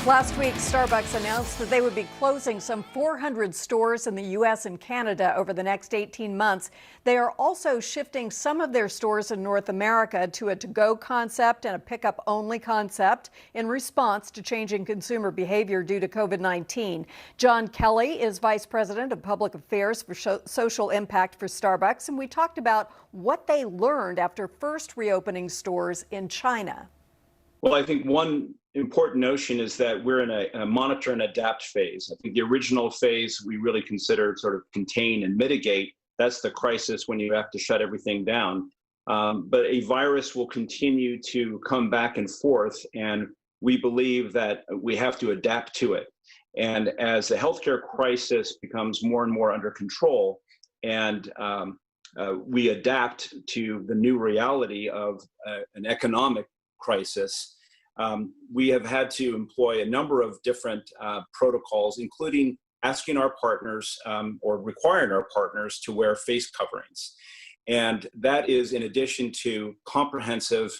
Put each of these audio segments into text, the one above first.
Last week, Starbucks announced that they would be closing some 400 stores in the U.S. and Canada over the next 18 months. They are also shifting some of their stores in North America to a to-go concept and a pickup-only concept in response to changing consumer behavior due to COVID-19. John Kelly is Vice President of Public Affairs for Social Impact for Starbucks, and we talked about what they learned after first reopening stores in China. Well, I think one important notion is that we're in a monitor and adapt phase. I think the original phase we really considered sort of contain and mitigate. That's the crisis when you have to shut everything down. But a virus will continue to come back and forth, and we believe that we have to adapt to it. And as the healthcare crisis becomes more and more under control, and we adapt to the new reality of an economic crisis, we have had to employ a number of different protocols, including asking our partners or requiring our partners to wear face coverings. And that is in addition to comprehensive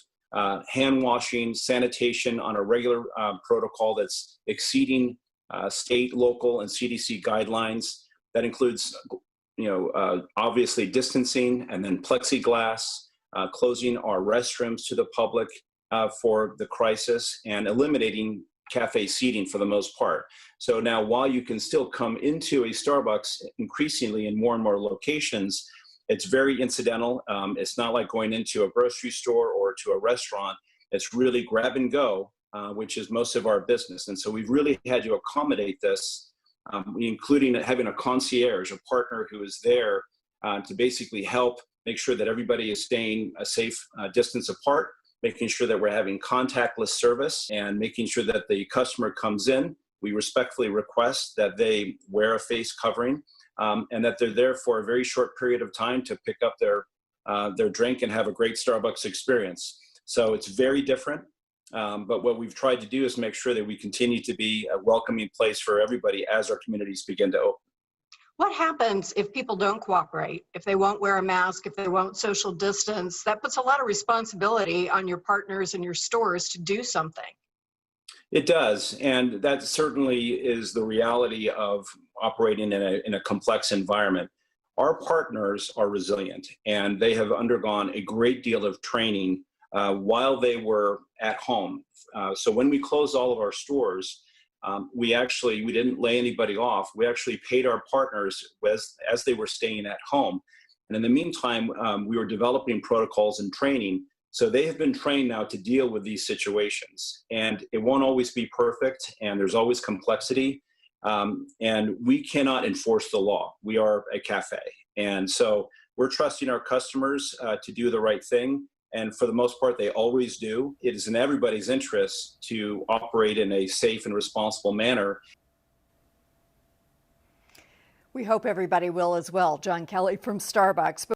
hand washing, sanitation on a regular protocol that's exceeding state, local, and CDC guidelines. That includes, obviously distancing, and then plexiglass, closing our restrooms to the public for the crisis, and eliminating cafe seating for the most part. So now, while you can still come into a Starbucks increasingly in more and more locations, it's very incidental. It's not like going into a grocery store or to a restaurant. It's really grab and go, which is most of our business. And so we've really had to accommodate this, including having a concierge, a partner who is there to basically help make sure that everybody is staying a safe distance apart, making sure that we're having contactless service, and making sure that the customer comes in. We respectfully request that they wear a face covering, and that they're there for a very short period of time to pick up their drink and have a great Starbucks experience. So it's very different, but what we've tried to do is make sure that we continue to be a welcoming place for everybody as our communities begin to open. What happens if people don't cooperate, if they won't wear a mask, if they won't social distance? That puts a lot of responsibility on your partners and your stores to do something. It does, and that certainly is the reality of operating in a complex environment. Our partners are resilient, and they have undergone a great deal of training while they were at home. So when we closed all of our stores, we didn't lay anybody off. We actually paid our partners as they were staying at home. And in the meantime, we were developing protocols and training. So they have been trained now to deal with these situations. And it won't always be perfect, and there's always complexity. And we cannot enforce the law. We are a cafe. And so we're trusting our customers to do the right thing. And for the most part, they always do. It is in everybody's interest to operate in a safe and responsible manner. We hope everybody will as well. John Kelly from Starbucks.